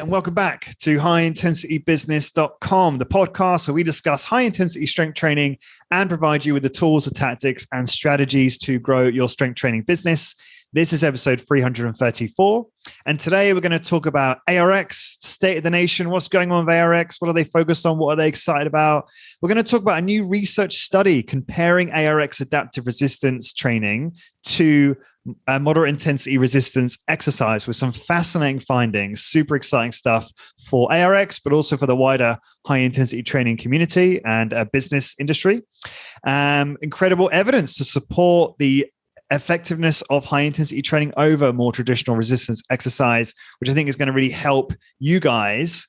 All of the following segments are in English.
and welcome back to highintensitybusiness.com, the podcast where we discuss high-intensity strength training and provide you with the tools, the tactics, and strategies to grow your strength training business. This is episode 334, and today we're going to talk about ARX, state of the nation, what's going on with ARX, what are they focused on, what are they excited about. We're going to talk about a new research study comparing ARX adaptive resistance training to moderate intensity resistance exercise with some fascinating findings, super exciting stuff for ARX, but also for the wider high intensity training community and business industry. Incredible evidence to support the effectiveness of high intensity training over more traditional resistance exercise, which I think is going to really help you guys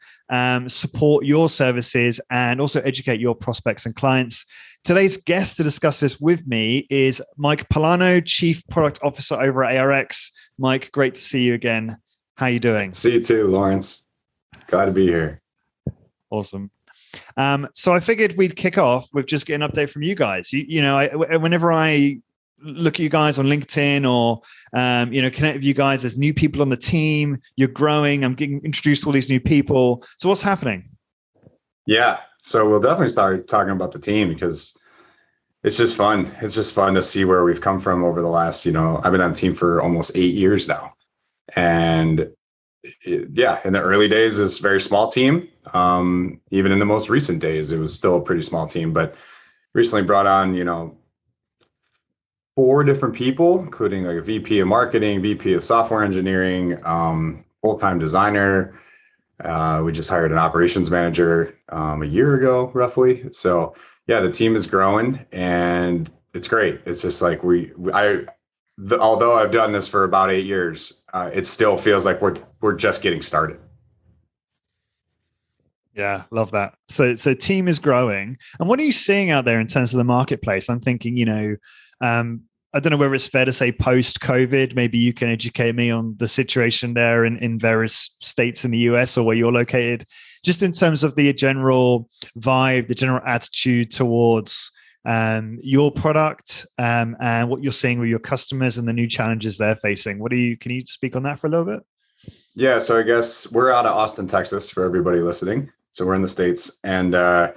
support your services and also educate your prospects and clients. Today's guest to discuss this with me is Mike Polano, Chief Product Officer over at ARX. Mike, great to see you again. How are you doing? See you too, Lawrence. Glad to be here. Awesome. So I figured we'd kick off with just getting an update from you guys. Whenever I look at you guys on LinkedIn or, connect with you guys, there's new people on the team, you're growing, I'm getting introduced to all these new people. So what's happening? Yeah. So we'll definitely start talking about the team because it's just fun. It's just fun to see where we've come from over the last, I've been on the team for almost 8 years now. And in the early days, it's a very small team. Even in the most recent days, it was still a pretty small team, but recently brought on, 4 different people, including like a VP of marketing, VP of software engineering, full-time designer. We just hired an operations manager a year ago, roughly. So yeah, the team is growing and it's great. It's just like although I've done this for about 8 years, it still feels like we're just getting started. Yeah, love that. So team is growing. And what are you seeing out there in terms of the marketplace? I'm thinking, I don't know whether it's fair to say post-COVID, maybe you can educate me on the situation there in various states in the US or where you're located, just in terms of the general vibe, the general attitude towards your product and what you're seeing with your customers and the new challenges they're facing. Can you speak on that for a little bit? Yeah, so I guess we're out of Austin, Texas for everybody listening. So we're in the States. And I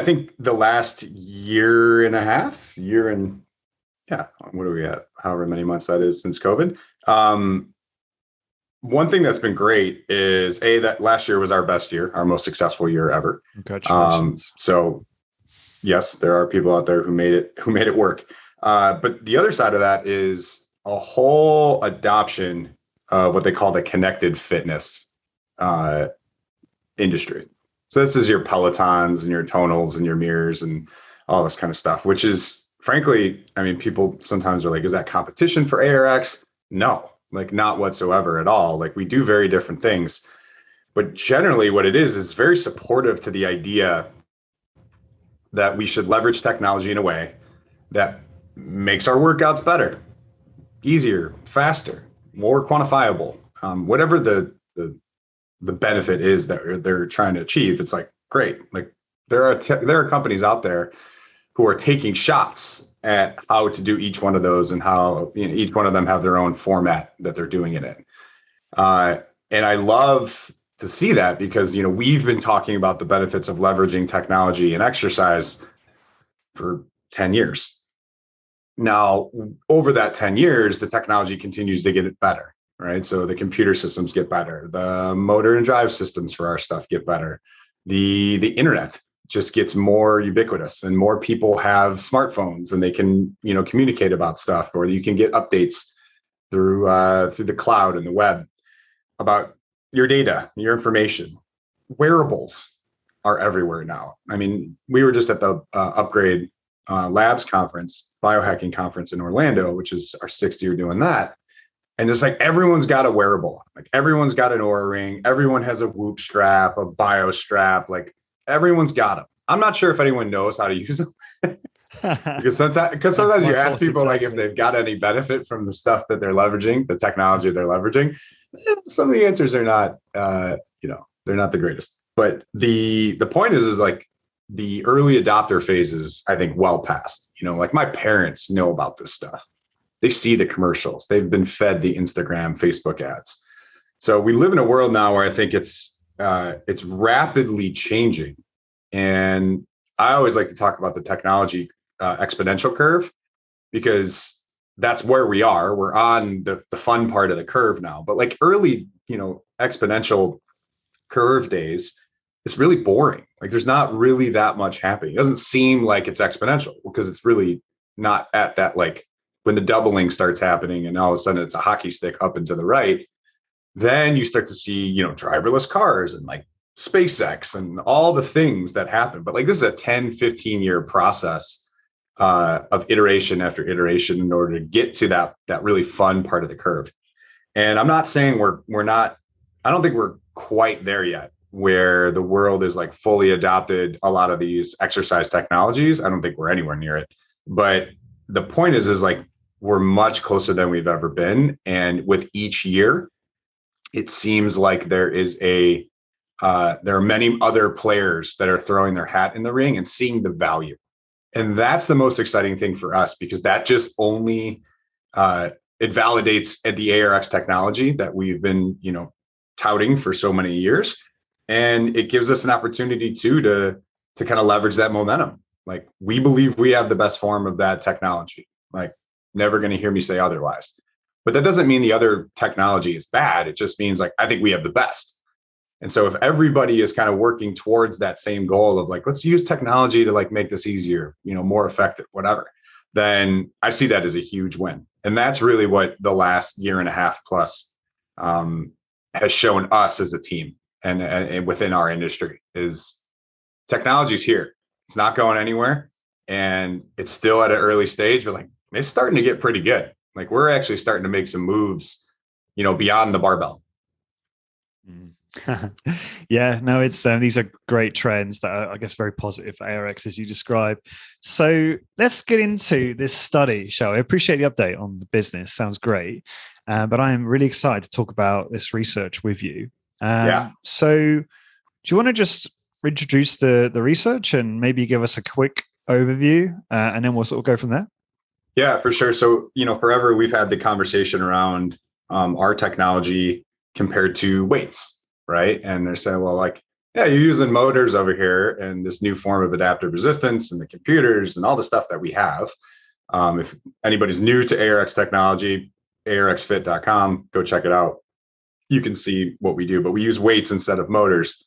think the last year and a half, what are we at? However many months that is since COVID. One thing that's been great is that last year was our best year, our most successful year ever. Congratulations. So yes, there are people out there who made it work. But the other side of that is a whole adoption of what they call the connected fitness industry. So this is your Pelotons and your tonals and your mirrors and all this kind of stuff, which is frankly, people sometimes are like, is that competition for ARX? No, like not whatsoever at all. Like we do very different things, but generally what it is very supportive to the idea that we should leverage technology in a way that makes our workouts better, easier, faster, more quantifiable, whatever the benefit is that they're trying to achieve. It's like, great. Like there are companies out there who are taking shots at how to do each one of those and how each one of them have their own format that they're doing it in. And I love to see that because, we've been talking about the benefits of leveraging technology and exercise for 10 years. Now, over that 10 years, the technology continues to get better, right? So the computer systems get better. The motor and drive systems for our stuff get better. The internet just gets more ubiquitous and more people have smartphones and they can, communicate about stuff, or you can get updates through the cloud and the web about your data, your information. Wearables are everywhere now. We were just at the Upgrade Labs conference, biohacking conference in Orlando, which is our 6th year doing that. And it's like everyone's got a wearable, like everyone's got an Oura ring, everyone has a Whoop strap, a Bio strap, like everyone's got them. I'm not sure if anyone knows how to use them because sometimes you ask people like if they've got any benefit from the stuff that they're leveraging, the technology they're leveraging. Some of the answers are not, they're not the greatest. But the point is like the early adopter phase is, I think, well past. Like my parents know about this stuff. They see the commercials. They've been fed the Instagram, Facebook ads. So we live in a world now where I think it's rapidly changing. And I always like to talk about the technology exponential curve, because that's where we are. We're on the fun part of the curve now. But like early, exponential curve days, it's really boring. Like there's not really that much happening. It doesn't seem like it's exponential because it's really not at that, like when the doubling starts happening and all of a sudden it's a hockey stick up and to the right, then you start to see, driverless cars and like SpaceX and all the things that happen. But like this is a 10-15 year process of iteration after iteration in order to get to that really fun part of the curve. And I'm not saying we're not, I don't think we're quite there yet where the world is like fully adopted a lot of these exercise technologies. I don't think we're anywhere near it. But the point is like we're much closer than we've ever been. And with each year, it seems like there are many other players that are throwing their hat in the ring and seeing the value. And that's the most exciting thing for us, because that just only it validates at the ARX technology that we've been, touting for so many years. And it gives us an opportunity to kind of leverage that momentum. Like we believe we have the best form of that technology. Like never going to hear me say otherwise. But that doesn't mean the other technology is bad. It just means like, I think we have the best. And so if everybody is kind of working towards that same goal of like, let's use technology to like make this easier, more effective, whatever, then I see that as a huge win. And that's really what the last year and a half plus has shown us as a team and within our industry is technology's here. It's not going anywhere. And it's still at an early stage, but like it's starting to get pretty good. Like we're actually starting to make some moves, beyond the barbell. Yeah, no, it's these are great trends that are, I guess, very positive for ARX as you describe. So let's get into this study, shall we? I appreciate the update on the business. Sounds great. But I'm really excited to talk about this research with you. So do you want to just introduce the research and maybe give us a quick overview and then we'll sort of go from there? Yeah, for sure. So, forever we've had the conversation around our technology compared to weights, right? And they're saying, well, like, yeah, you're using motors over here and this new form of adaptive resistance and the computers and all the stuff that we have. If anybody's new to ARX technology, arxfit.com, go check it out. You can see what we do, but we use weights instead of motors,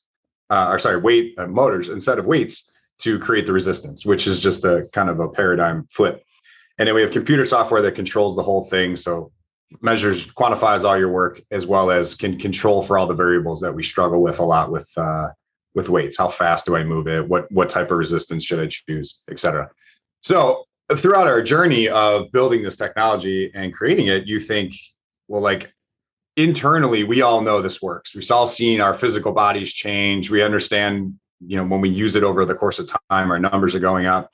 motors instead of weights to create the resistance, which is just a kind of a paradigm flip. And then we have computer software that controls the whole thing. So measures, quantifies all your work, as well as can control for all the variables that we struggle with a lot with weights. How fast do I move it? What type of resistance should I choose, et cetera. So throughout our journey of building this technology and creating it, you think, well, like internally, we all know this works. We've all seen our physical bodies change. We understand, when we use it over the course of time, our numbers are going up.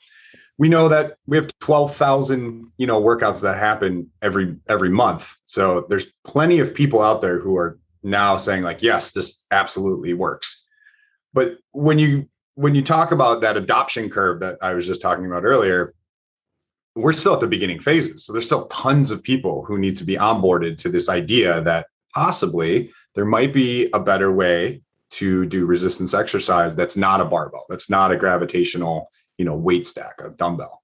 We know that we have 12,000, workouts that happen every month. So there's plenty of people out there who are now saying like, yes, this absolutely works. But when you talk about that adoption curve that I was just talking about earlier, we're still at the beginning phases. So there's still tons of people who need to be onboarded to this idea that possibly there might be a better way to do resistance exercise that's not a barbell, that's not a gravitational weight stack, a dumbbell.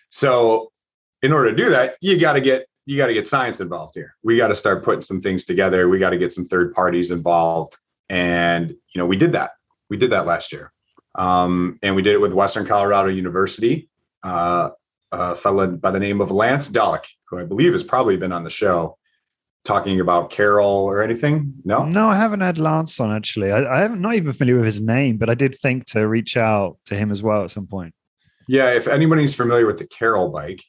So in order to do that, you got to get science involved here. We got to start putting some things together. We got to get some third parties involved. And, we did that. We did that last year. And we did it with Western Colorado University, a fellow by the name of Lance Dolick, who I believe has probably been on the show talking about Carol or anything. No, I haven't had Lance on actually. I'm not even familiar with his name, but I did think to reach out to him as well at some point. Yeah, if anybody's familiar with the Carol bike,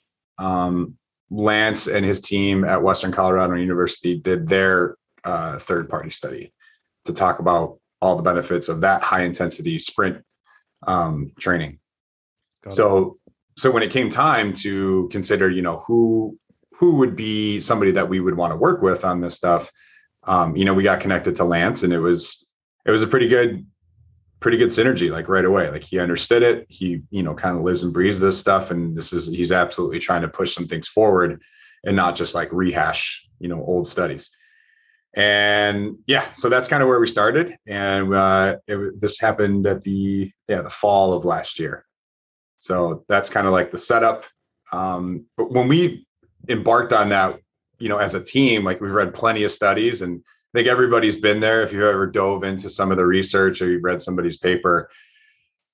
Lance and his team at Western Colorado University did their third-party study to talk about all the benefits of that high-intensity sprint training. So when it came time to consider, who would be somebody that we would want to work with on this stuff, we got connected to Lance, and it was a pretty good synergy, like right away. Like he understood it. He, kind of lives and breathes this stuff. And he's absolutely trying to push some things forward and not just like rehash, old studies. And yeah, so that's kind of where we started. And this happened at the fall of last year. So that's kind of like the setup. But when we embarked on that, as a team, like we've read plenty of studies, and I think everybody's been there. If you've ever dove into some of the research or you've read somebody's paper,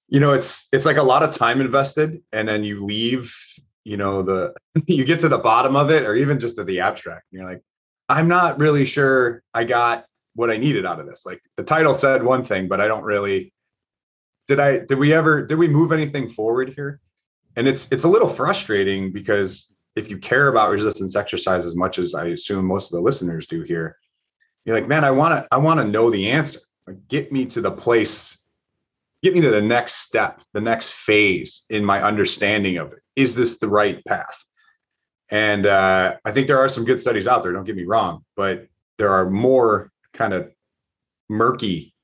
it's like a lot of time invested, and then you leave, you get to the bottom of it, or even just at the abstract, and you're like, I'm not really sure I got what I needed out of this. Like the title said one thing, but I don't really, did we move anything forward here? And it's a little frustrating, because if you care about resistance exercise as much as I assume most of the listeners do here, you're like, man, I want to know the answer. Like, get me to the next step, the next phase in my understanding of it. Is this the right path? And I think there are some good studies out there, don't get me wrong, but there are more kind of murky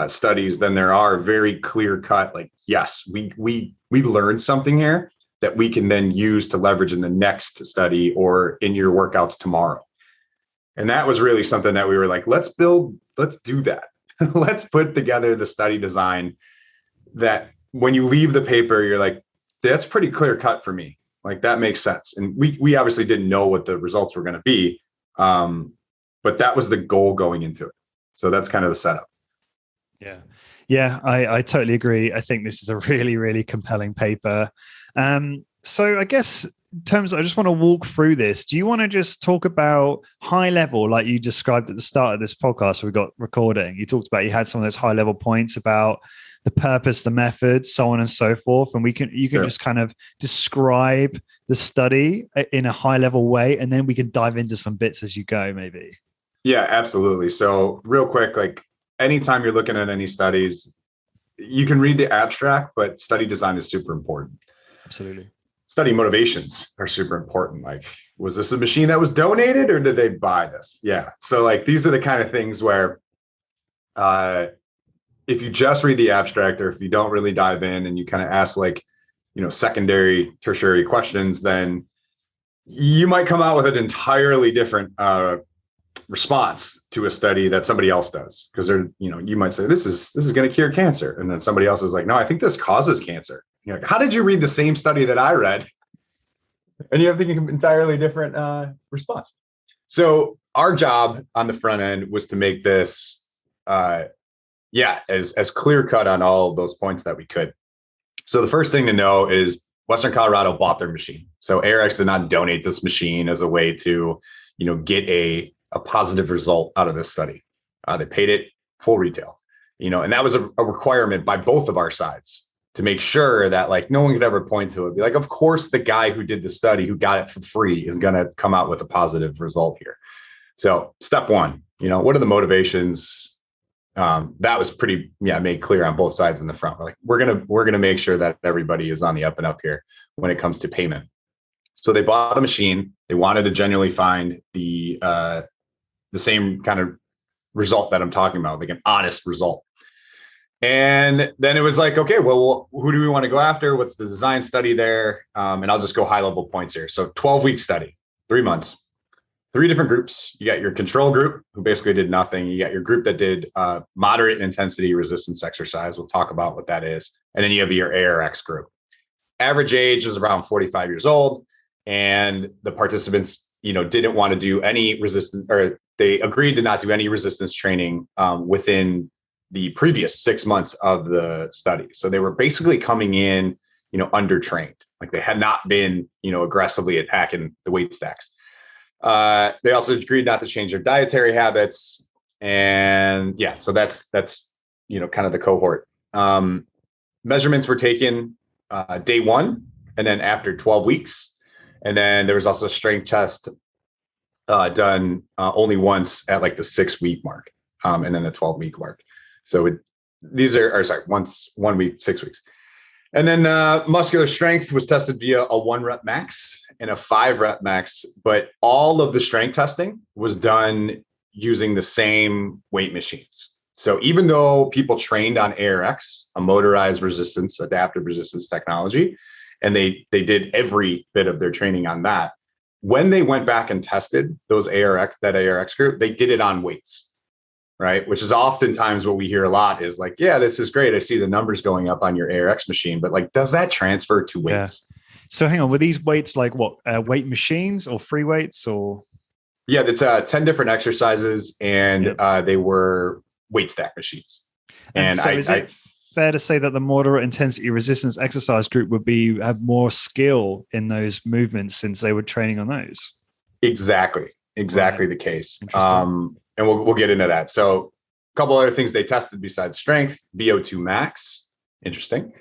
studies than there are very clear cut, like, yes, we learned something here that we can then use to leverage in the next study or in your workouts tomorrow. And that was really something that we were like, let's do that. Let's put together the study design that when you leave the paper, you're like, that's pretty clear cut for me. Like, that makes sense. And we obviously didn't know what the results were going to be. But that was the goal going into it. So that's kind of the setup. Yeah. Yeah, I totally agree. I think this is a really, really compelling paper. So I guess in terms, I just want to walk through this. Do you want to just talk about high level, like you described at the start of this podcast we got recording? You talked about, you had some of those high level points about the purpose, the method, so on and so forth. And you can Sure. just kind of describe the study in a high level way, and then we can dive into some bits as you go, maybe. Yeah, absolutely. So real quick, like anytime you're looking at any studies, you can read the abstract, but study design is super important. Absolutely. Study motivations are super important. Like, was this a machine that was donated, or did they buy this? Yeah. So like, these are the kind of things where if you just read the abstract, or if you don't really dive in and you kind of ask like, secondary, tertiary questions, then you might come out with an entirely different response to a study that somebody else does. Because you might say, this is going to cure cancer. And then somebody else is like, no, I think this causes cancer. You're like, how did you read the same study that I read? And you have the entirely different response. So our job on the front end was to make this, as clear cut on all of those points that we could. So the first thing to know is Western Colorado bought their machine. So ARX did not donate this machine as a way to, get a positive result out of this study. They paid it full retail, and that was a requirement by both of our sides to make sure that like no one could ever point to it, be like, of course, the guy who did the study, who got it for free, is going to come out with a positive result here. So step one, what are the motivations? That was pretty, made clear on both sides in the front. We're like, we're gonna make sure that everybody is on the up and up here when it comes to payment. So they bought a machine. They wanted to genuinely find the same kind of result that I'm talking about, like an honest result. And then it was like, okay, well, who do we want to go after? What's the design study there? And I'll just go high level points here. So 12-week study, 3 months. 3 different groups. You got your control group, who basically did nothing. You got your group that did moderate intensity resistance exercise. We'll talk about what that is. And then you have your ARX group. Average age was around 45 years old. And the participants, didn't want to do any resistance, or they agreed to not do any resistance training within the previous 6 months of the study. So they were basically coming in, undertrained. Like they had not been, aggressively attacking the weight stacks. They also agreed not to change their dietary habits. And so that's kind of the cohort. Measurements were taken day 1 and then after 12 weeks. And then there was also a strength test done only once at like the 6-week mark, and then the 12-week mark. So once 1 week, 6 weeks. And then muscular strength was tested via a 1 rep max and a 5 rep max, but all of the strength testing was done using the same weight machines. So even though people trained on ARX, a motorized resistance, adaptive resistance technology, and they did every bit of their training on that, when they went back and tested that ARX group, they did it on weights, right? Which is oftentimes what we hear a lot is like, yeah, this is great. I see the numbers going up on your ARX machine, but like, does that transfer to weights? Yeah. So hang on, were these weights like what, weight machines or free weights or? Yeah, it's 10 different exercises, and they were weight stack machines. And so is it fair to say that the moderate intensity resistance exercise group would have more skill in those movements since they were training on those? Exactly the case. And we'll get into that. So a couple other things they tested besides strength: VO2 max, interesting,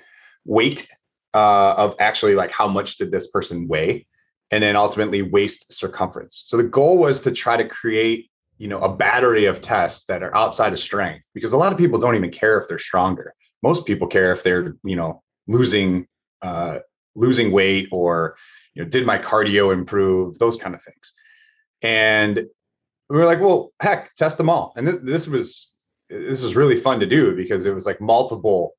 weight of actually like how much did this person weigh, and then ultimately waist circumference. So the goal was to try to create, a battery of tests that are outside of strength, because a lot of people don't even care if they're stronger. Most people care if they're, losing weight, or, did my cardio improve, those kind of things. And we were like, well, heck, test them all. And this was really fun to do, because it was like multiple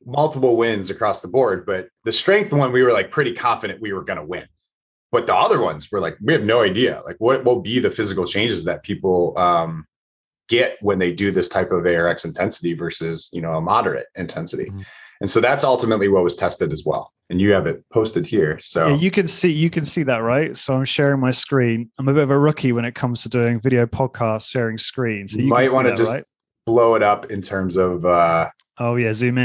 wins across the board. But the strength one, we were like pretty confident we were going to win. But the other ones were like, we have no idea, like what will be the physical changes that people get when they do this type of ARX intensity versus, a moderate intensity. Mm-hmm. And so that's ultimately what was tested as well. And you have it posted here. So yeah, you can see that, right? So I'm sharing my screen. I'm a bit of a rookie when it comes to doing video podcasts, sharing screens. So you might want to just blow it up in terms of zoom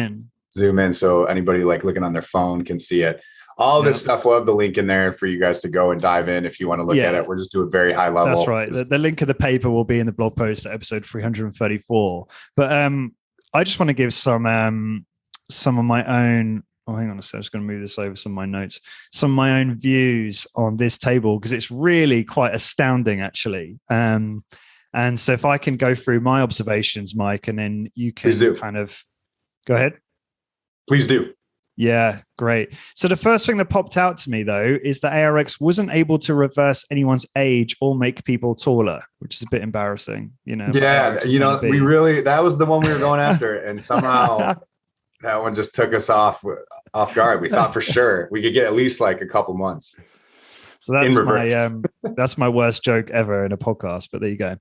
in. So anybody like looking on their phone can see it. All this stuff, we'll have the link in there for you guys to go and dive in if you want to look at it. We're just doing very high level. That's right. The link of the paper will be in the blog post at episode 334. But I just want to give some of my own. Oh, hang on a second. I'm just going to move this over some of my notes. Some of my own views on this table, because it's really quite astounding, actually. And so if I can go through my observations, Mike, and then you can kind of go ahead. Please do. Yeah, great. So the first thing that popped out to me, though, is that ARX wasn't able to reverse anyone's age or make people taller, which is a bit embarrassing, Yeah, that was the one we were going after, and somehow that one just took us off guard. We thought for sure we could get at least like a couple months. So that's my worst joke ever in a podcast, but there you go.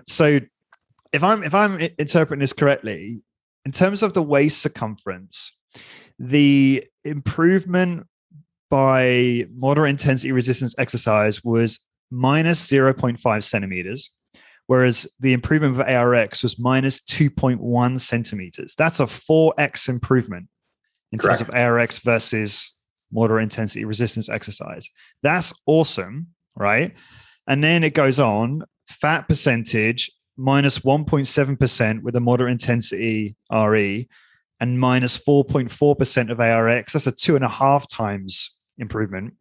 So if I'm interpreting this correctly, in terms of the waist circumference, the improvement by moderate intensity resistance exercise was minus 0.5 centimeters, whereas the improvement of ARX was minus 2.1 centimeters. That's a 4x improvement in terms of ARX versus moderate intensity resistance exercise. That's awesome, right? And then it goes on, fat percentage, minus 1.7% with a moderate intensity RE, and minus 4.4% of ARX. That's a 2.5 times improvement.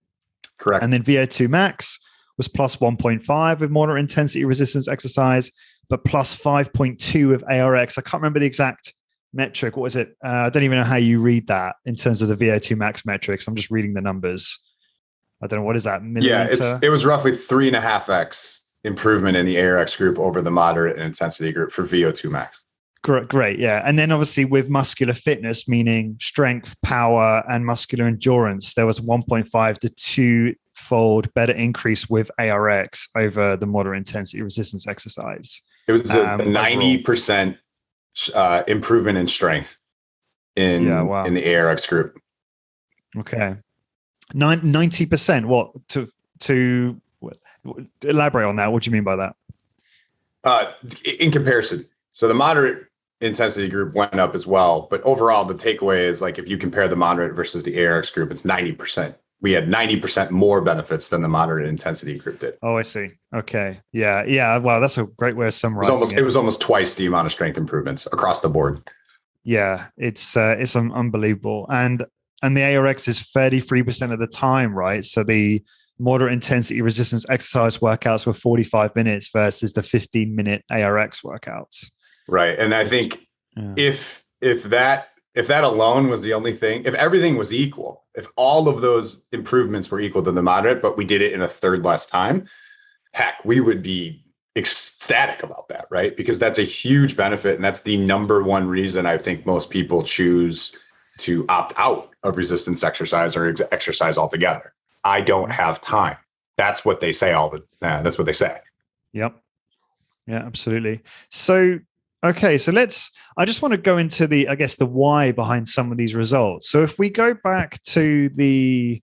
Correct. And then VO2 max was plus 1.5 with moderate intensity resistance exercise, but plus 5.2 with ARX. I can't remember the exact metric. What was it? I don't even know how you read that in terms of the VO2 max metrics. I'm just reading the numbers. I don't know. What is that? Millimeter? Yeah, it was roughly 3.5x improvement in the ARX group over the moderate intensity group for VO2 max. Great. Yeah. And then obviously with muscular fitness, meaning strength, power, and muscular endurance, there was 1.5 to 2-fold better increase with ARX over the moderate intensity resistance exercise. It was a 90% improvement in strength in the ARX group. Okay. 90%. What to elaborate on that? What do you mean by that? In comparison. So the moderate intensity group went up as well, but overall the takeaway is like if you compare the moderate versus the ARX group, it's 90%. We had 90% more benefits than the moderate intensity group did. Oh, I see. Okay. Yeah. Wow, that's a great way of summarizing it. It was almost twice the amount of strength improvements across the board. Yeah, it's unbelievable. And the ARX is 33% of the time, right? So the moderate intensity resistance exercise workouts were 45 minutes versus the 15-minute ARX workouts. Right. And I think if that alone was the only thing, if everything was equal, if all of those improvements were equal to the moderate, but we did it in a third less time, heck, we would be ecstatic about that, right? Because that's a huge benefit. And that's the number one reason I think most people choose to opt out of resistance exercise or exercise altogether. I don't have time. that's what they say that's what they say. Yep. Yeah, absolutely. So, okay, so I just want to go into the why behind some of these results. So if we go back to the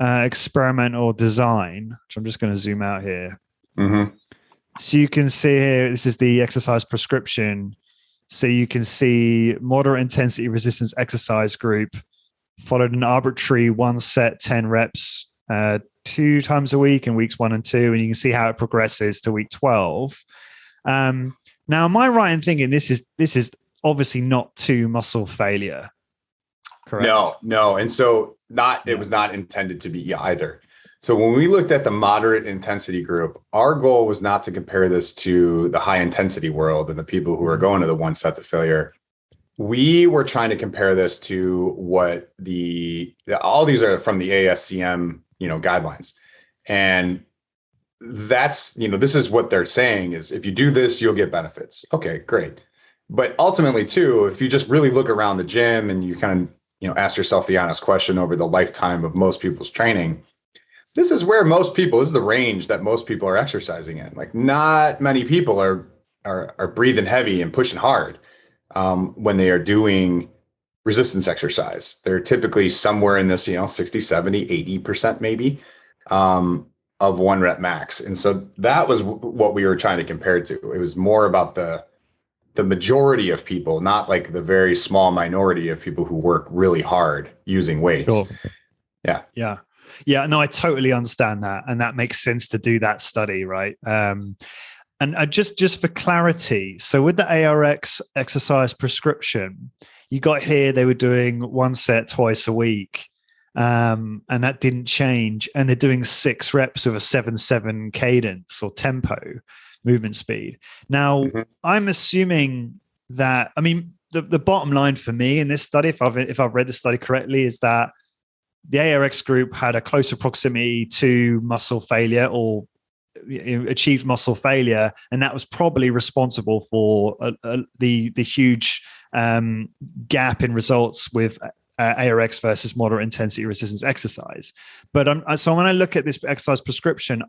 experimental design, which I'm just going to zoom out here. Mm-hmm. So you can see here, this is the exercise prescription. So you can see moderate intensity resistance exercise group followed an arbitrary 1 set, 10 reps, 2 times a week in weeks 1 and 2. And you can see how it progresses to week 12. Now, am I right in thinking this is obviously not to muscle failure? Correct? No. And so it was not intended to be either. So when we looked at the moderate intensity group, our goal was not to compare this to the high intensity world and the people who are going to the 1 set to failure. We were trying to compare this to what all these are from the ASCM, guidelines. And that's, this is what they're saying is if you do this, you'll get benefits. Okay, great. But ultimately too, if you just really look around the gym and you kind of, ask yourself the honest question over the lifetime of most people's training, this is the range that most people are exercising in. Like not many people are breathing heavy and pushing hard when they are doing resistance exercise. They're typically somewhere in this, 60, 70, 80% maybe of 1 rep max. And so that was what we were trying to compare it to. It was more about the majority of people, not like the very small minority of people who work really hard using weights. Sure. Yeah. No, I totally understand that. And that makes sense to do that study, right? And just for clarity, so with the ARX exercise prescription, you got here, they were doing 1 set twice a week. And that didn't change. And they're doing 6 reps with a 7/7 cadence or tempo movement speed. Now, I'm assuming that, the bottom line for me in this study, if I've read the study correctly, is that the ARX group had a closer proximity to muscle failure or achieved muscle failure, and that was probably responsible for the huge gap in results with ARX versus moderate intensity resistance exercise. But so when I look at this exercise prescription,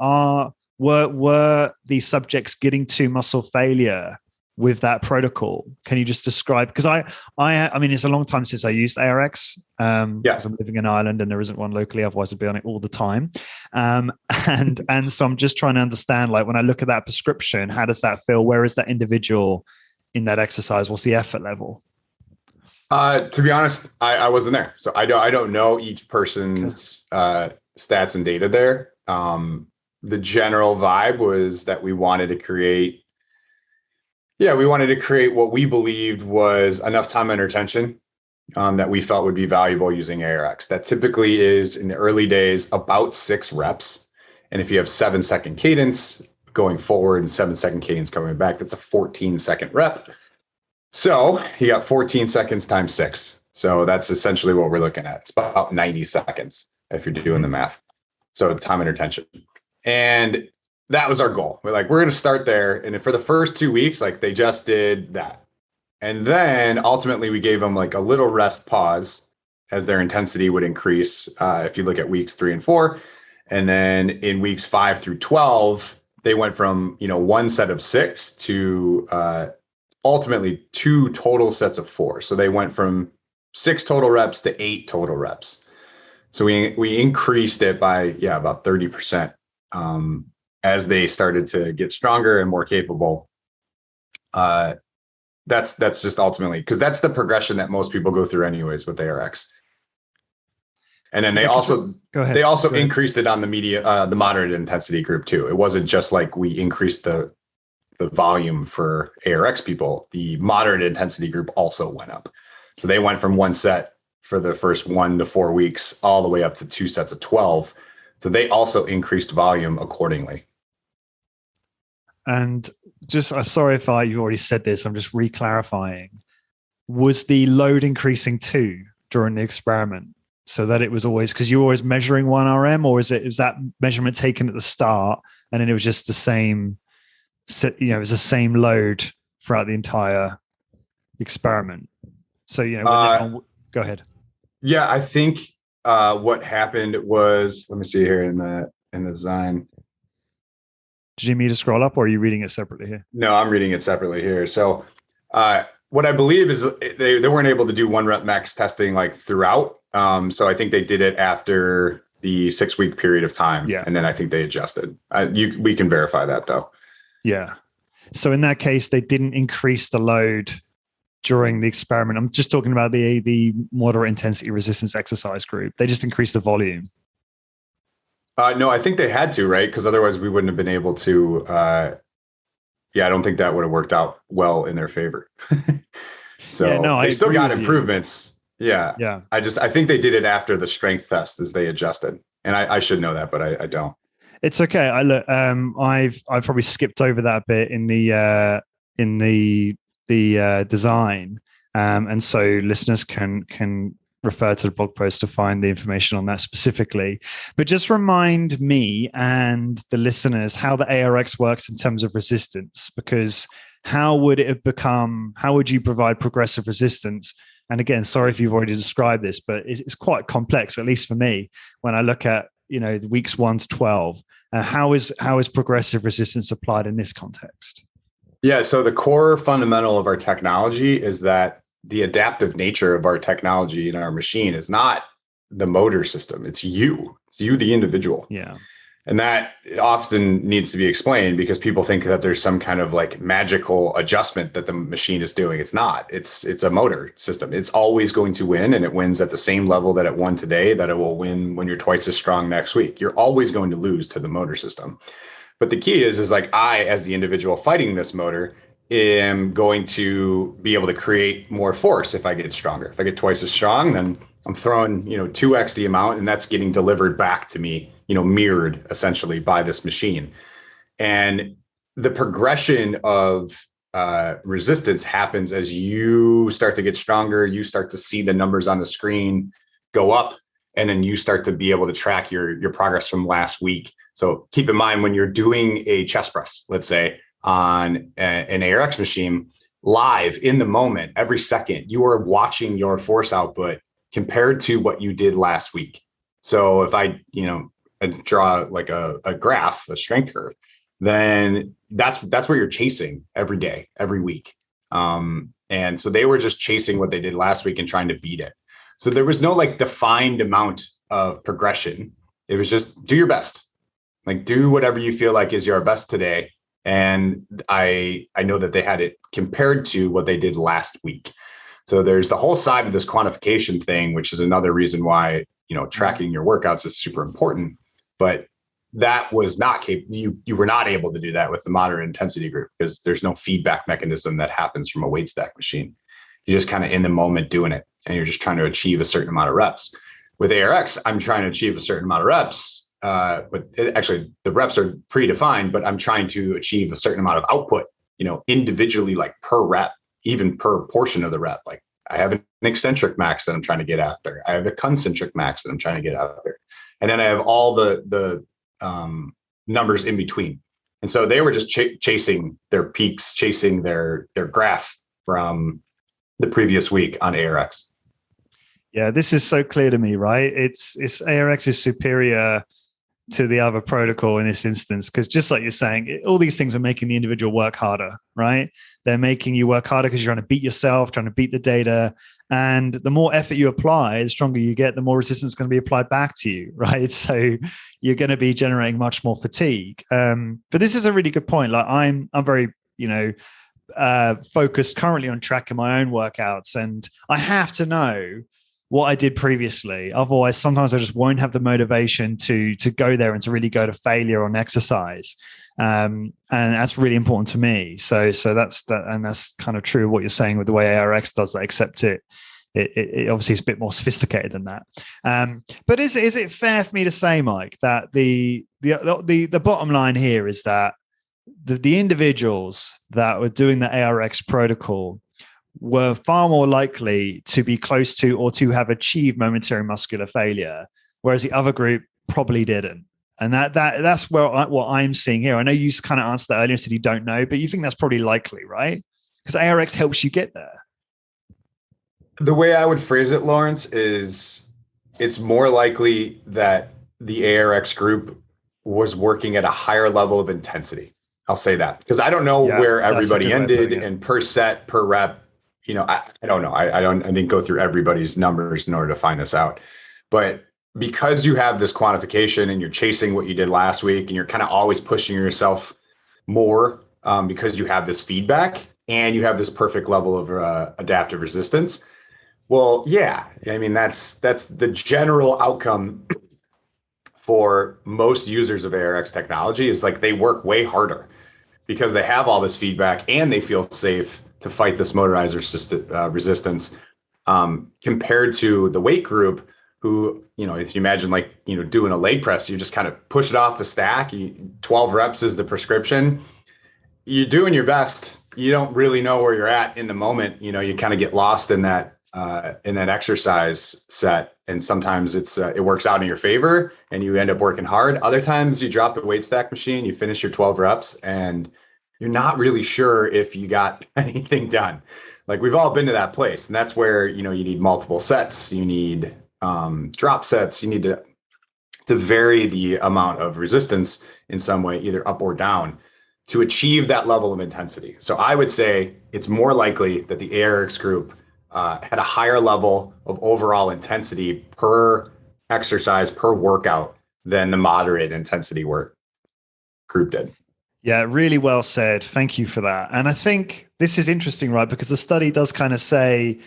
were these subjects getting to muscle failure with that protocol? Can you just describe? Because I it's a long time since I used ARX. Because I'm living in Ireland and there isn't one locally. Otherwise, I'd be on it all the time. And so I'm just trying to understand, like when I look at that prescription, how does that feel? Where is that individual in that exercise? What's the effort level? To be honest, I wasn't there, so I don't know each person's stats and data there. The general vibe was that we wanted to create what we believed was enough time under tension that we felt would be valuable using ARX. That typically is in the early days about 6 reps. And if you have 7-second cadence going forward and 7-second cadence coming back, that's a 14-second rep. So you got 14 seconds times 6. So that's essentially what we're looking at. It's about 90 seconds if you're doing the math. So time under tension. And that was our goal. We're going to start there. And for the first 2 weeks, they just did that. And then ultimately we gave them a little rest pause as their intensity would increase. If you look at weeks 3 and 4, and then in weeks 5 through 12, they went from, 1 set of 6 to ultimately 2 total sets of 4. So they went from 6 total reps to 8 total reps. So we increased it by, about 30%. As they started to get stronger and more capable. That's just ultimately, because that's the progression that most people go through anyways with ARX. And then they also increased it on the moderate intensity group too. It wasn't just like we increased the volume for ARX people. The moderate intensity group also went up. So they went from 1 set for the first 1 to 4 weeks all the way up to 2 sets of 12. So they also increased volume accordingly. And just, sorry if you already said this, I'm just re-clarifying. Was the load increasing too during the experiment? So that it was always, because you were always measuring 1 RM, or is that measurement taken at the start and then it was just the same, it was the same load throughout the entire experiment? So, go ahead. Yeah, I think what happened was, let me see here in that. in the design. Do you need me to scroll up, or are you reading it separately here? No, I'm reading it separately here. So what I believe is they weren't able to do 1 rep max testing like throughout. So I think they did it after the 6-week period of time. Yeah. And then I think they adjusted. We can verify that though. Yeah. So in that case, they didn't increase the load during the experiment. I'm just talking about the moderate intensity resistance exercise group. They just increased the volume. No, I think they had to, right? Because otherwise we wouldn't have been able to. I don't think that would have worked out well in their favor. So yeah, no, they still got with improvements. You. Yeah. I think they did it after the strength test as they adjusted. And I should know that, but I don't. It's okay. I've probably skipped over that bit in the design, and so listeners can refer to the blog post to find the information on that specifically. But just remind me and the listeners how the ARX works in terms of resistance, because how would you provide progressive resistance? And again, sorry if you've already described this, but it's quite complex, at least for me, when I look at the weeks 1 to 12. How is progressive resistance applied in this context? Yeah, so the core fundamental of our technology is that the adaptive nature of our technology in our machine is not the motor system. It's you, the individual. Yeah. And that often needs to be explained because people think that there's some kind of like magical adjustment that the machine is doing. It's not. It's a motor system. It's always going to win, and it wins at the same level that it won today, that it will win when you're twice as strong next week. You're always going to lose to the motor system. But the key is like I, as the individual fighting this motor, am going to be able to create more force if I get stronger. If I get twice as strong, then I'm throwing 2x the amount, and that's getting delivered back to me, mirrored essentially by this machine. And the progression of resistance happens as you start to get stronger. You start to see the numbers on the screen go up, and then you start to be able to track your progress from last week. So keep in mind, when you're doing a chest press, let's say on an ARX machine, live in the moment, every second, you are watching your force output compared to what you did last week. So if I draw like a graph, a strength curve, then that's what you're chasing every day, every week. And so they were just chasing what they did last week and trying to beat it. So there was no like defined amount of progression. It was just do your best, like do whatever you feel like is your best today. And I know that they had it compared to what they did last week. So there's the whole side of this quantification thing, which is another reason why, tracking your workouts is super important. But that was not you were not able to do that with the moderate intensity group because there's no feedback mechanism that happens from a weight stack machine. You're just kind of in the moment doing it, and you're just trying to achieve a certain amount of reps. With ARX, I'm trying to achieve a certain amount of reps, but actually the reps are predefined, but I'm trying to achieve a certain amount of output, individually, like per rep, even per portion of the rep. Like I have an eccentric max that I'm trying to get after. I have a concentric max that I'm trying to get after. And then I have all the numbers in between. And so they were just chasing their peaks, chasing their graph from the previous week on ARX. Yeah, this is so clear to me, right? It's ARX is superior to the other protocol in this instance, because just like you're saying, all these things are making the individual work harder, right? They're making you work harder because you're trying to beat yourself, trying to beat the data. And the more effort you apply, the stronger you get, the more resistance is going to be applied back to you, right? So you're going to be generating much more fatigue. But this is a really good point. Like I'm very, focused currently on tracking my own workouts, and I have to know what I did previously. Otherwise, sometimes I just won't have the motivation to go there and to really go to failure on exercise. And that's really important to me. So that's that, and that's kind of true of what you're saying with the way ARX does that, except it obviously is a bit more sophisticated than that. But is it fair for me to say, Mike, that the bottom line here is that the individuals that were doing the ARX protocol were far more likely to be close to or to have achieved momentary muscular failure, whereas the other group probably didn't. And that's what I'm seeing here. I know you kind of answered that earlier and said you don't know, but you think that's probably likely, right? Because ARX helps you get there. The way I would phrase it, Lawrence, is it's more likely that the ARX group was working at a higher level of intensity. I'll say that because I don't know Yeah, where that's a everybody good way of ended putting it. and per set, per rep. I don't know. I didn't go through everybody's numbers in order to find this out. But because you have this quantification and you're chasing what you did last week and you're kind of always pushing yourself more because you have this feedback and you have this perfect level of adaptive resistance. Well, yeah, I mean, that's the general outcome for most users of ARX technology is like they work way harder because they have all this feedback and they feel safe to fight this motorized resistance compared to the weight group who, if you imagine like, doing a leg press, you just kind of push it off the stack. 12 reps is the prescription. You're doing your best. You don't really know where you're at in the moment. You kind of get lost in that exercise set. And sometimes it works out in your favor and you end up working hard. Other times you drop the weight stack machine, you finish your 12 reps and you're not really sure if you got anything done. Like we've all been to that place. And that's where, you need multiple sets. You need drop sets. You need to vary the amount of resistance in some way, either up or down, to achieve that level of intensity. So I would say it's more likely that the ARX group had a higher level of overall intensity per exercise, per workout than the moderate intensity work group did. Yeah, really well said. Thank you for that. And I think this is interesting, right? Because the study does kind of say,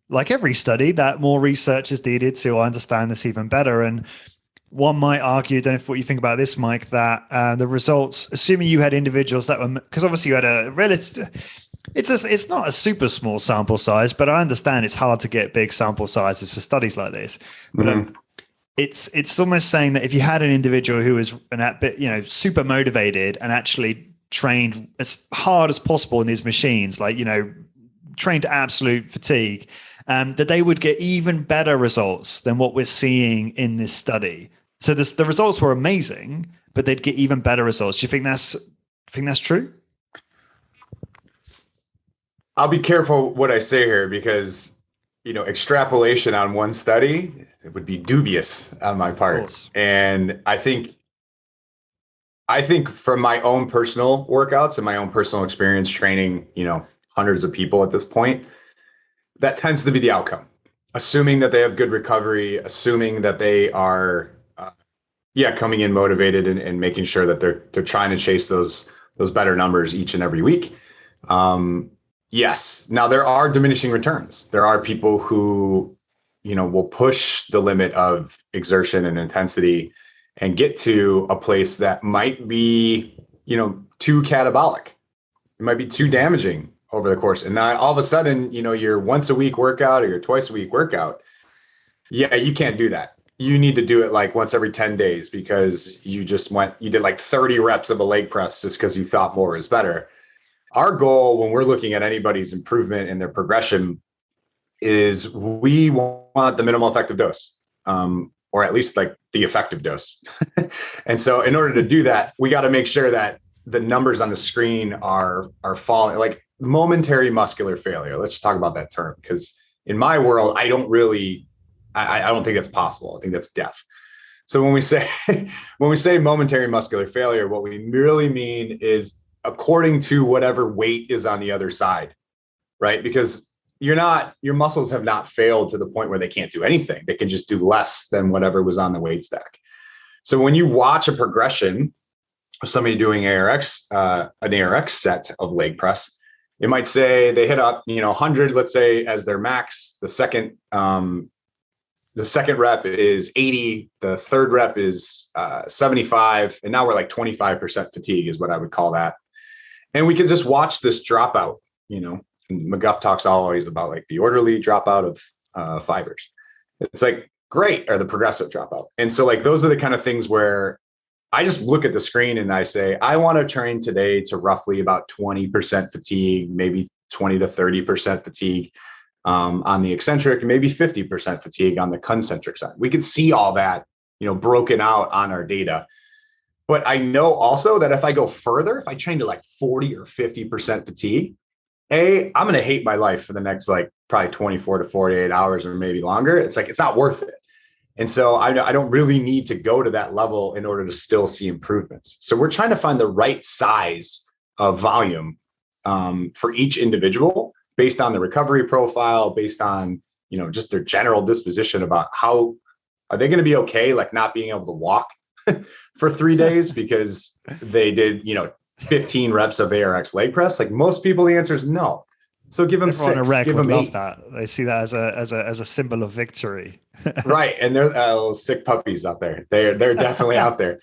like every study, that more research is needed to understand this even better. And one might argue, don't know what you think about this, Mike, that the results, assuming you had individuals that were, because obviously you had a relative, it's not a super small sample size, but I understand it's hard to get big sample sizes for studies like this. But it's almost saying that if you had an individual who was super motivated and actually trained as hard as possible in these machines, like trained to absolute fatigue, that they would get even better results than what we're seeing in this study. So the results were amazing, but they'd get even better results. Do you think that's true? I'll be careful what I say here because extrapolation on one study, it would be dubious on my part. And I think from my own personal workouts and my own personal experience training, hundreds of people at this point, that tends to be the outcome. Assuming that they have good recovery, assuming that they are, coming in motivated and making sure that they're trying to chase those better numbers each and every week. Yes. Now there are diminishing returns. There are people who, will push the limit of exertion and intensity and get to a place that might be, too catabolic. It might be too damaging over the course. And now all of a sudden, your once a week workout or your twice a week workout, you can't do that. You need to do it like once every 10 days because you did like 30 reps of a leg press just because you thought more is better. Our goal when we're looking at anybody's improvement in their progression is we want the minimal effective dose, or at least like the effective dose. And so in order to do that, we got to make sure that the numbers on the screen are falling, like momentary muscular failure. Let's just talk about that term because in my world, I don't think that's possible. I think that's death. So when we say momentary muscular failure, what we really mean is according to whatever weight is on the other side, right? Because your muscles have not failed to the point where they can't do anything. They can just do less than whatever was on the weight stack. So when you watch a progression of somebody doing an ARX set of leg press, it might say they hit up, 100, let's say as their max. The second rep is 80. The third rep is 75. And now we're like 25% fatigue is what I would call that. And we can just watch this dropout, and McGuff talks always about like the orderly dropout of fibers. It's like, great, or the progressive dropout. And so like, those are the kind of things where I just look at the screen and I say, I want to train today to roughly about 20% fatigue, maybe 20 to 30% fatigue on the eccentric, and maybe 50% fatigue on the concentric side. We can see all that, broken out on our data. But I know also that if I go further, if I train to like 40 or 50% fatigue, I'm going to hate my life for the next like probably 24 to 48 hours or maybe longer. It's like, it's not worth it. And so I don't really need to go to that level in order to still see improvements. So we're trying to find the right size of volume for each individual based on the recovery profile, based on, just their general disposition about how are they going to be okay, like not being able to walk for 3 days because they did, 15 reps of ARX leg press. Like most people, the answer is no. So give them Everyone 6, on rec give would them love 8. that. They see that as a symbol of victory. Right. And they're little sick puppies out there. They're definitely out there.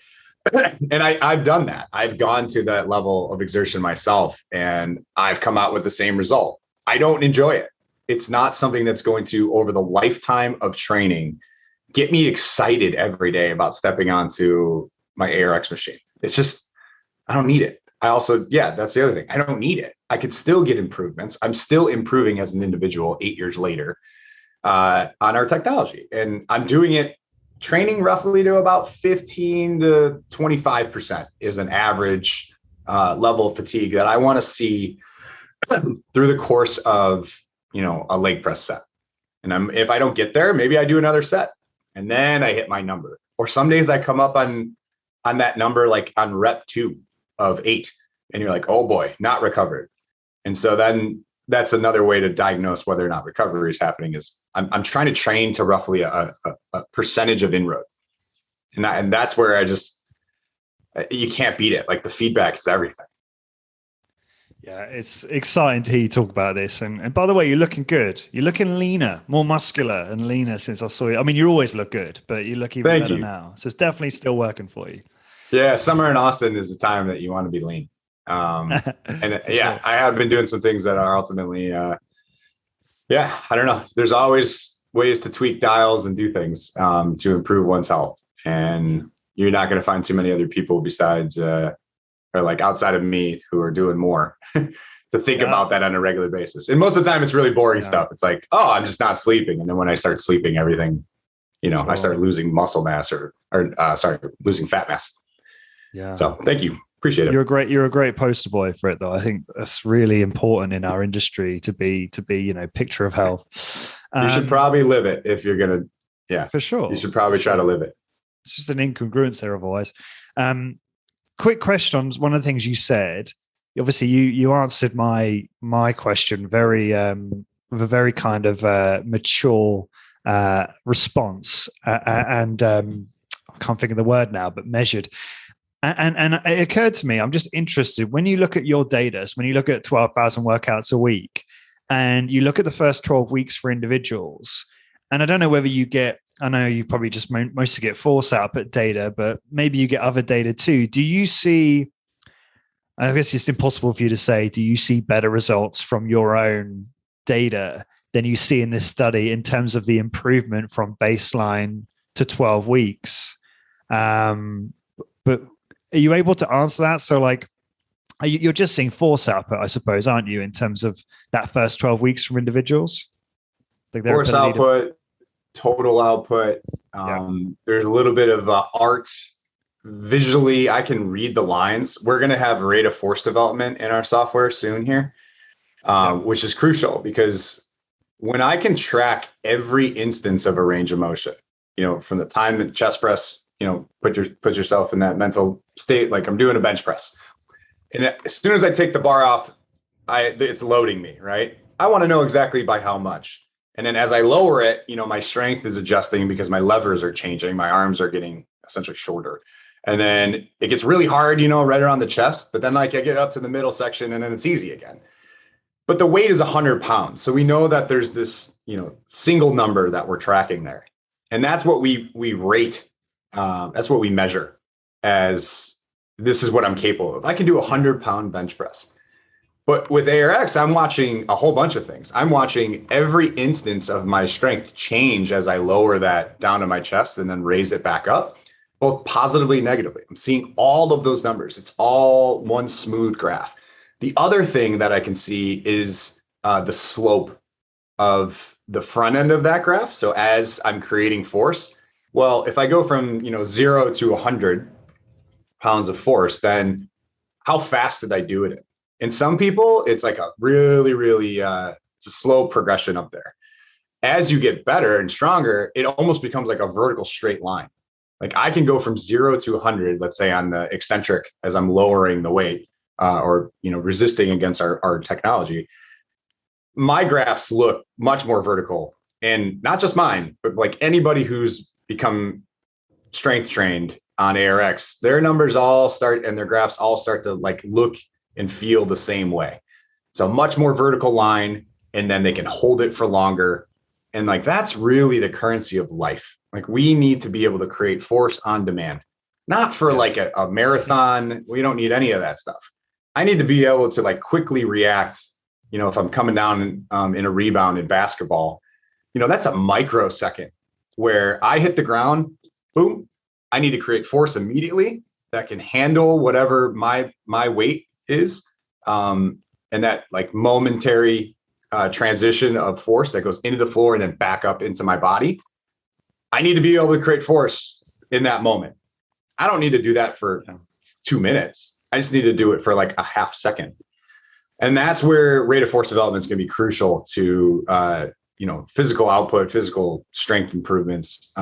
And I've done that. I've gone to that level of exertion myself, and I've come out with the same result. I don't enjoy it. It's not something that's going to, over the lifetime of training, get me excited every day about stepping onto my ARX machine. It's just, I don't need it. I also, that's the other thing. I don't need it. I could still get improvements. I'm still improving as an individual 8 years later on our technology. And I'm doing it, training roughly to about 15 to 25% is an average level of fatigue that I want to see through the course of, a leg press set. And if I don't get there, maybe I do another set and then I hit my number. Or some days I come up on that number, like on rep 2 of 8, and you're like, oh boy, not recovered. And so then that's another way to diagnose whether or not recovery is happening, is I'm trying to train to roughly a percentage of inroad. And that's where you can't beat it. Like the feedback is everything. Yeah, it's exciting to hear you talk about this. And by the way, you're looking good. You're looking leaner, more muscular and leaner since I saw you. I mean, you always look good, but you look even better now. So it's definitely still working for you. Yeah, summer in Austin is the time that you want to be lean. And sure. I have been doing some things that are ultimately, I don't know. There's always ways to tweak dials and do things to improve one's health. And you're not going to find too many other people besides, or like outside of me, who are doing more to think about that on a regular basis. And most of the time it's really boring stuff. It's like, oh, I'm just not sleeping. And then when I start sleeping, everything, I start losing muscle mass or losing fat mass. Yeah. So thank you. Appreciate it. You're a great poster boy for it, though. I think that's really important in our industry to be, picture of health. You should probably live it if you're going to. Yeah, for sure. You should probably try to live it. It's just an incongruence there otherwise. Quick question on one of the things you said. Obviously, you answered my question very with a very kind of mature response, and I can't think of the word now, but measured. And it occurred to me, I'm just interested, when you look at your data, so when you look at 12,000 workouts a week, and you look at the first 12 weeks for individuals, and I don't know whether you get, I know you probably just mostly get force output data, but maybe you get other data too. Do you see, I guess it's impossible for you to say, do you see better results from your own data than you see in this study in terms of the improvement from baseline to 12 weeks? But are you able to answer that? So like, you're just seeing force output, I suppose, aren't you, in terms of that first 12 weeks from individuals? Like force output, total output. There's a little bit of art. Visually, I can read the lines. We're going to have rate of force development in our software soon here, which is crucial, because when I can track every instance of a range of motion, from the time that chest press, put yourself in that mental state, like I'm doing a bench press. And as soon as I take the bar off, it's loading me, right? I want to know exactly by how much. And then as I lower it, my strength is adjusting because my levers are changing. My arms are getting essentially shorter. And then it gets really hard, right around the chest. But then like I get up to the middle section and then it's easy again. But the weight is 100 pounds. So we know that there's this, single number that we're tracking there. And that's what we rate. That's what we measure as, this is what I'm capable of. I can do 100-pound bench press. But with ARX, I'm watching a whole bunch of things. I'm watching every instance of my strength change as I lower that down to my chest and then raise it back up, both positively and negatively. I'm seeing all of those numbers. It's all one smooth graph. The other thing that I can see is the slope of the front end of that graph. So as I'm creating force, well, if I go from 0 to 100 pounds of force, then how fast did I do it? And some people, it's like a really, really, it's a slow progression up there. as you get better and stronger, it almost becomes like a vertical straight line. Like I can go from 0 to 100, let's say on the eccentric as I'm lowering the weight or resisting against our technology. My graphs look much more vertical, and not just mine, but like anybody who's become strength trained on ARX, their numbers all start and their graphs all start to like look and feel the same way. So much more vertical line, and then they can hold it for longer. And like, that's really the currency of life. Like we need to be able to create force on demand, not for like a marathon. We don't need any of that stuff. I need to be able to like quickly react. If I'm coming down in a rebound in basketball, that's a microsecond where I hit the ground, boom, I need to create force immediately that can handle whatever my weight is. And that like momentary transition of force that goes into the floor and then back up into my body. I need to be able to create force in that moment. I don't need to do that for 2 minutes. I just need to do it for like a half second. And that's where rate of force development is going to be crucial to, physical output, physical strength improvements.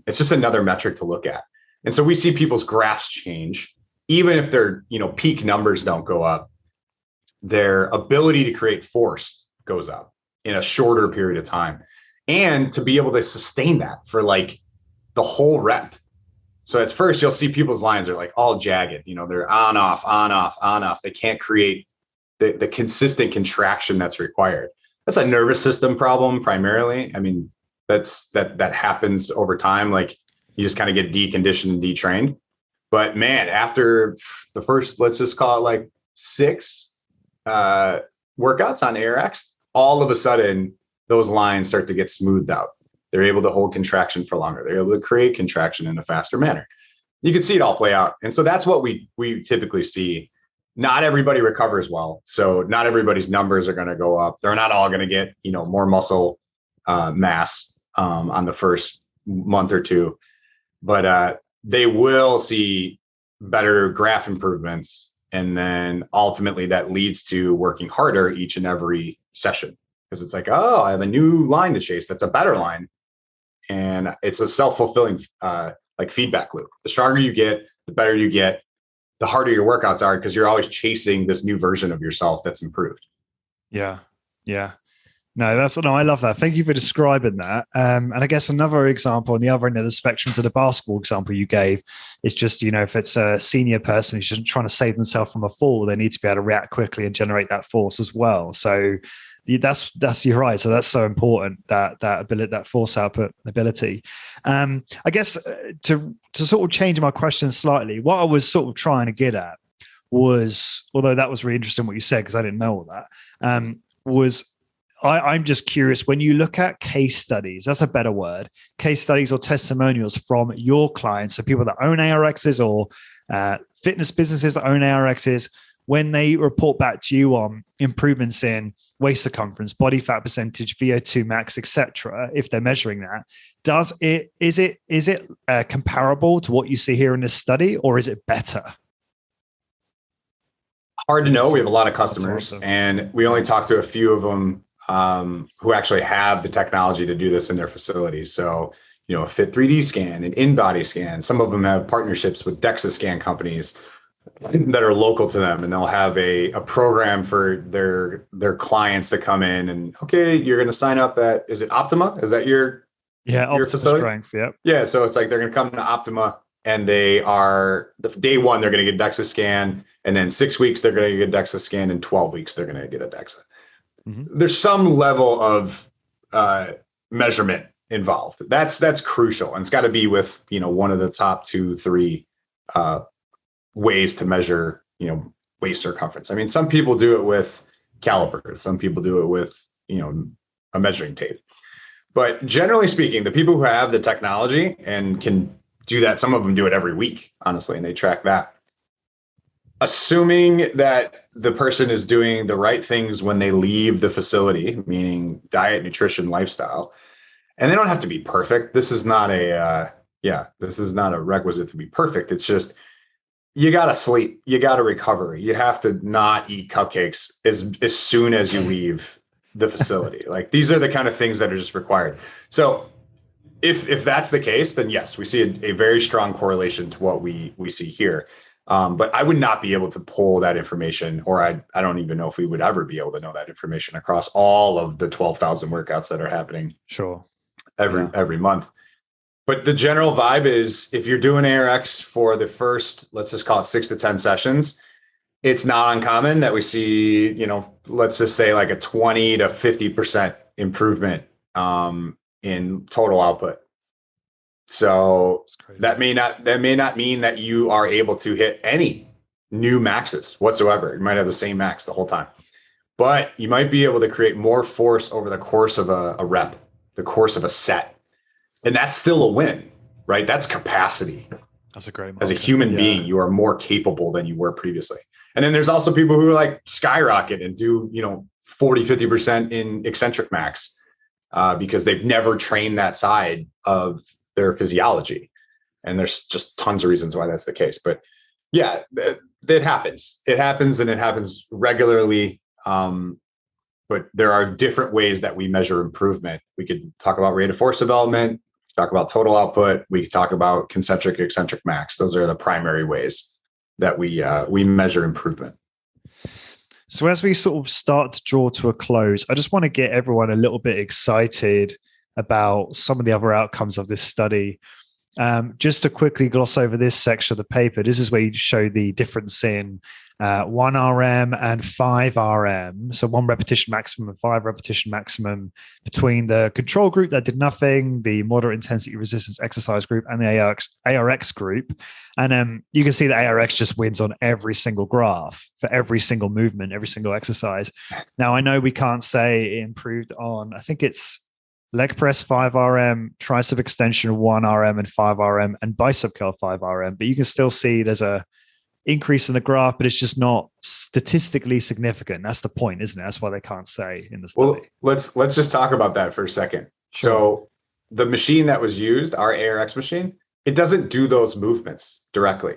It's just another metric to look at. And so we see people's graphs change, even if their, peak numbers don't go up, their ability to create force goes up in a shorter period of time, and to be able to sustain that for like the whole rep. So at first you'll see people's lines are like all jagged, they're on, off, on, off, on, off. They can't create the consistent contraction that's required. That's a nervous system problem primarily. I mean, that happens over time. Like you just kind of get deconditioned and detrained. But man, after the first, let's just call it like 6 workouts on ARX, all of a sudden those lines start to get smoothed out. They're able to hold contraction for longer. They're able to create contraction in a faster manner. You can see it all play out. And so that's what we typically see. Not everybody recovers well. So not everybody's numbers are going to go up. They're not all going to get, more muscle mass on the first month or two, but they will see better graph improvements. And then ultimately that leads to working harder each and every session, because it's like, oh, I have a new line to chase. That's a better line. And it's a self-fulfilling like feedback loop. The stronger you get, the better you get, the harder your workouts are, because you're always chasing this new version of yourself that's improved. Yeah. No, I love that. Thank you for describing that. And I guess another example on the other end of the spectrum to the basketball example you gave is just, if it's a senior person who's just trying to save themselves from a fall, they need to be able to react quickly and generate that force as well. So that's you're right. So that's so important, that ability, that force output ability. I guess to sort of change my question slightly, what I was sort of trying to get at was, although that was really interesting what you said, because I didn't know all that, I'm just curious, when you look at case studies, that's a better word, case studies or testimonials from your clients, so people that own ARXs or fitness businesses that own ARXs, when they report back to you on improvements in waist circumference, body fat percentage, VO2 max, etc., if they're measuring that, is it comparable to what you see here in this study, or is it better? Hard to know. We have a lot of customers, awesome. And we only talk to a few of them who actually have the technology to do this in their facilities. So, a Fit 3D scan, an in-body scan. Some of them have partnerships with DEXA scan companies that are local to them, and they'll have a program for their clients to come in and, okay, you're going to sign up at, is it Optima? Is that your Optima facility? Strength? Yep. Yeah. So it's like they're going to come to Optima, and they are, the day one, they're going to get a DEXA scan, and then 6 weeks, they're going to get a DEXA scan, and 12 weeks, they're going to get a DEXA. Mm-hmm. There's some level of measurement involved. That's crucial. And it's got to be with, one of the top 2-3 ways to measure, waist circumference. I mean, some people do it with calipers. Some people do it with, a measuring tape. But generally speaking, the people who have the technology and can do that, some of them do it every week, honestly, and they track that. Assuming that the person is doing the right things when they leave the facility, meaning diet, nutrition, lifestyle, and they don't have to be perfect. This is not a requisite to be perfect. It's just, you got to sleep, you got to recover. You have to not eat cupcakes as soon as you leave the facility. Like these are the kind of things that are just required. So if that's the case, then yes, we see a very strong correlation to what we see here. But I would not be able to pull that information, or I don't even know if we would ever be able to know that information across all of the 12,000 workouts that are happening every month. But the general vibe is if you're doing ARX for the first, let's just call it 6 to 10 sessions, it's not uncommon that we see, let's just say like a 20 to 50% improvement in total output. So that may not mean that you are able to hit any new maxes whatsoever. You might have the same max the whole time, but you might be able to create more force over the course of a rep, the course of a set. And that's still a win, right? That's capacity. That's a great. As a human being, you are more capable than you were previously. And then there's also people who like skyrocket and do, 40, 50% in eccentric max because they've never trained that side of their physiology. And there's just tons of reasons why that's the case. But yeah, it happens. It happens, and it happens regularly. But there are different ways that we measure improvement. We could talk about rate of force development, talk about total output. We talk about concentric, eccentric max. Those are the primary ways that we measure improvement. So as we sort of start to draw to a close, I just want to get everyone a little bit excited about some of the other outcomes of this study. Just to quickly gloss over this section of the paper, this is where you show the difference in 1 RM and 5 RM. So 1 repetition maximum and 5 repetition maximum between the control group that did nothing, the moderate intensity resistance exercise group, and the ARX group. And you can see that ARX just wins on every single graph for every single movement, every single exercise. Now, I know we can't say it improved on, I think it's leg press 5 RM, tricep extension 1 RM and 5 RM, and bicep curl 5 RM. But you can still see there's a increase in the graph, but it's just not statistically significant. That's the point, isn't it? That's why they can't say in the study. Well, let's just talk about that for a second. Sure. So the machine that was used, our ARX machine, it doesn't do those movements directly.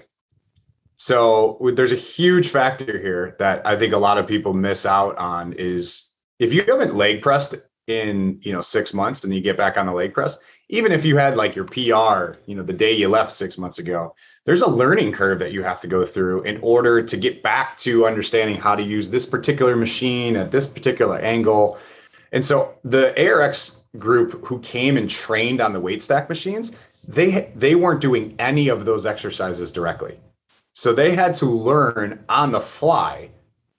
So there's a huge factor here that I think a lot of people miss out on is if you haven't leg pressed in 6 months and you get back on the leg press, even if you had like your PR, the day you left 6 months ago, there's a learning curve that you have to go through in order to get back to understanding how to use this particular machine at this particular angle. And so the ARX group who came and trained on the weight stack machines, they weren't doing any of those exercises directly. So they had to learn on the fly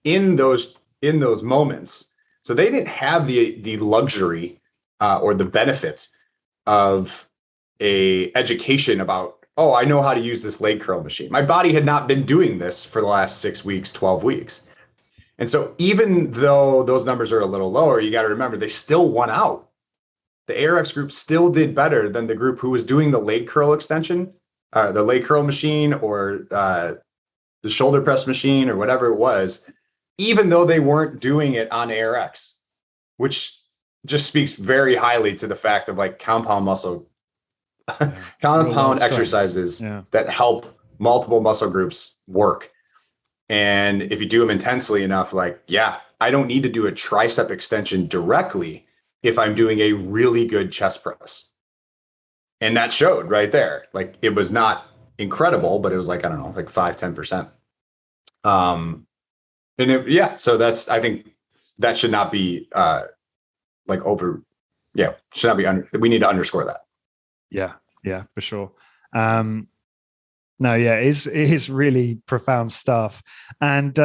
in those moments. So they didn't have the luxury or the benefit of a education about, oh, I know how to use this leg curl machine. My body had not been doing this for the last 6 weeks, 12 weeks. And so even though those numbers are a little lower, you got to remember they still won out. The ARX group still did better than the group who was doing the leg curl extension, the leg curl machine, or the shoulder press machine, or whatever it was, even though they weren't doing it on ARX, which just speaks very highly to the fact of like compound muscle, compound exercises that help multiple muscle groups work. And if you do them intensely enough, I don't need to do a tricep extension directly if I'm doing a really good chest press. And that showed right there. Like it was not incredible, but it was like, I don't know, like 5-10%. So that's, I think that should not be should not be we need to underscore that. Yeah, for sure. It is really profound stuff. And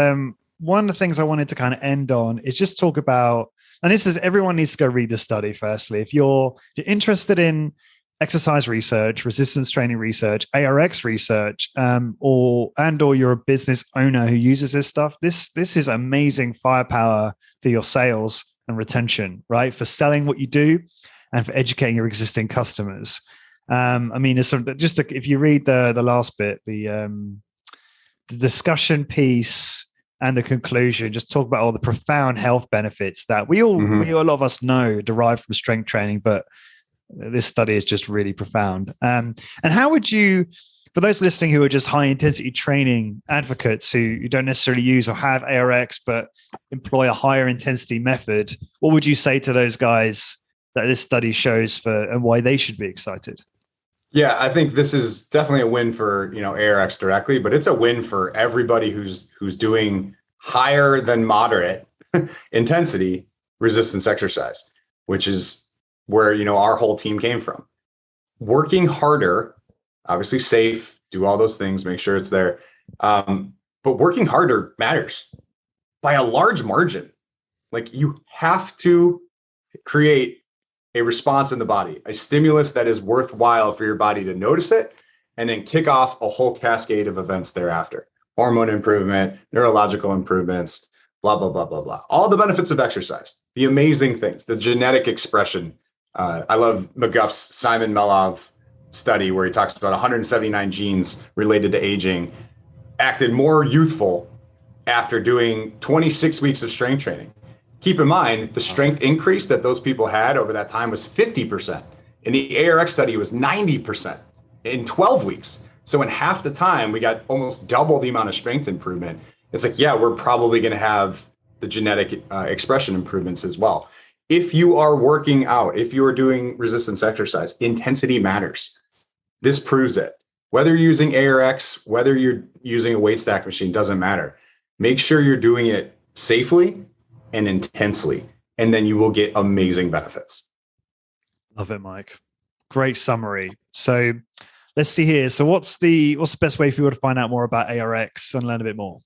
one of the things I wanted to kind of end on is just talk about, and this is, everyone needs to go read the study firstly. If you're interested in exercise research, resistance training research, ARX research, or you're a business owner who uses this stuff, this is amazing firepower for your sales and retention, right? For selling what you do and for educating your existing customers. There's some, if you read the last bit, the discussion piece and the conclusion, just talk about all the profound health benefits that a lot of us know derive from strength training, but this study is just really profound. And how would you for those listening who are just high intensity training advocates who don't necessarily use or have ARX, but employ a higher intensity method, what would you say to those guys that this study shows for and why they should be excited? Yeah, I think this is definitely a win for, ARX directly, but it's a win for everybody who's doing higher than moderate intensity resistance exercise, which is where, our whole team came from. Working harder, obviously safe, do all those things, make sure it's there. But working harder matters by a large margin. Like, you have to create a response in the body, a stimulus that is worthwhile for your body to notice it, and then kick off a whole cascade of events thereafter. Hormone improvement, neurological improvements, blah, blah, blah, blah, blah. All the benefits of exercise, the amazing things, the genetic expression. I love McGuff's Simon Melov study where he talks about 179 genes related to aging acted more youthful after doing 26 weeks of strength training. Keep in mind, the strength increase that those people had over that time was 50%. In the ARX study, it was 90% in 12 weeks. So in half the time, we got almost double the amount of strength improvement. It's like, yeah, we're probably going to have the genetic expression improvements as well. If you are working out, if you are doing resistance exercise, intensity matters. This proves it. Whether you're using ARX, whether you're using a weight stack machine, doesn't matter. Make sure you're doing it safely and intensely, and then you will get amazing benefits. Love it, Mike. Great summary. So let's see here. So what's the best way for people to find out more about ARX and learn a bit more?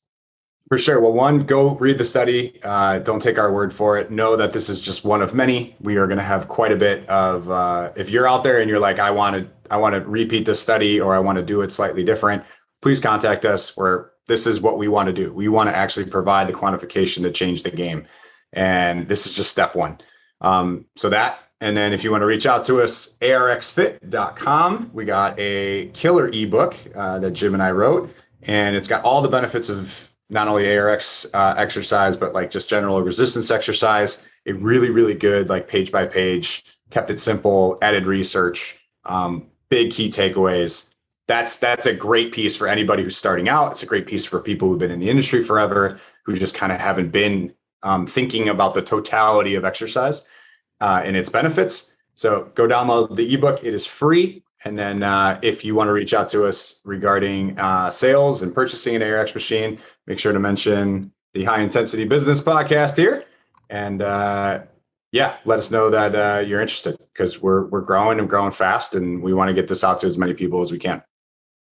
For sure. Well, one, go read the study. Don't take our word for it. Know that this is just one of many. We are going to have quite a bit of, if you're out there and you're like, I want to repeat this study, or I want to do it slightly different, please contact us, where this is what we want to do. We want to actually provide the quantification to change the game. And this is just step one. So that, and then if you want to reach out to us, arxfit.com. We got a killer ebook that Jim and I wrote, and it's got all the benefits of not only ARX exercise, but like just general resistance exercise. A really, really good, like page by page, kept it simple, added research, big key takeaways. That's a great piece for anybody who's starting out. It's a great piece for people who've been in the industry forever, who just kind of haven't been thinking about the totality of exercise and its benefits. So go download the ebook. It is free. And then if you want to reach out to us regarding sales and purchasing an ARX machine, make sure to mention the High Intensity Business Podcast here. And let us know that you're interested, because we're growing and growing fast, and we want to get this out to as many people as we can.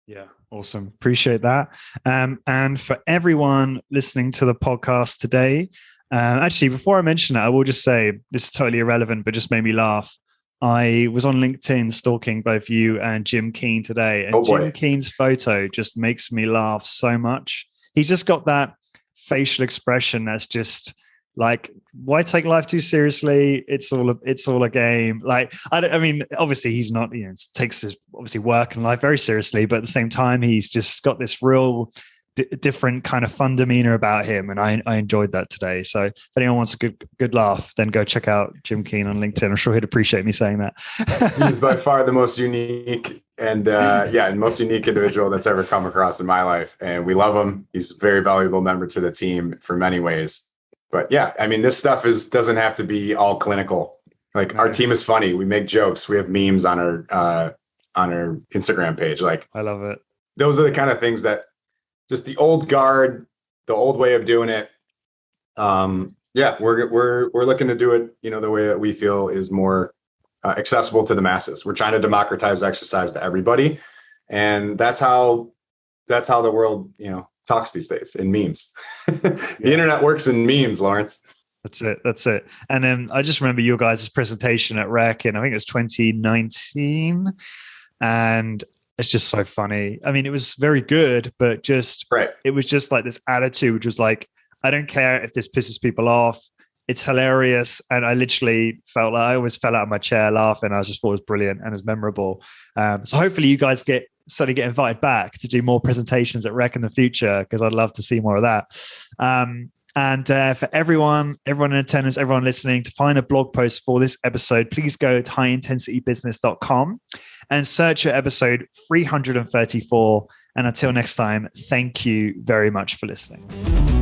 Yeah, awesome. Appreciate that. And for everyone listening to the podcast today, actually, before I mention it, I will just say this is totally irrelevant, but just made me laugh. I was on LinkedIn stalking both you and Jim Keen today, and Jim Keen's photo just makes me laugh so much. He's just got that facial expression that's just like, why take life too seriously? It's all a game. Like, I mean, obviously he's not, takes his obviously work and life very seriously, but at the same time, he's just got this real different kind of fun demeanor about him, and I enjoyed that today. So if anyone wants a good laugh, then go check out Jim Keen on LinkedIn. I'm sure he'd appreciate me saying that. He's by far the most unique and most unique individual that's ever come across in my life, and we love him. He's a very valuable member to the team for many ways. But yeah, I mean, this stuff doesn't have to be all clinical. Like, our team is funny. We make jokes. We have memes on our Instagram page. Like, I love it. Those are the kind of things that just the old guard, the old way of doing it. We're looking to do it, the way that we feel is more accessible to the masses. We're trying to democratize exercise to everybody, and that's how the world, talks these days, in memes. The internet works in memes, Lawrence. That's it. And then I just remember your guys' presentation at REC, and I think it was 2019, and it's just so funny. I mean, it was very good, but it was just like this attitude, which was like, I don't care if this pisses people off. It's hilarious. And I literally felt like I always fell out of my chair laughing. I just thought it was brilliant and it was memorable. So hopefully you guys suddenly get invited back to do more presentations at REC in the future, because I'd love to see more of that. And for everyone in attendance, everyone listening, to find a blog post for this episode, please go to highintensitybusiness.com and search for episode 334. And until next time, thank you very much for listening.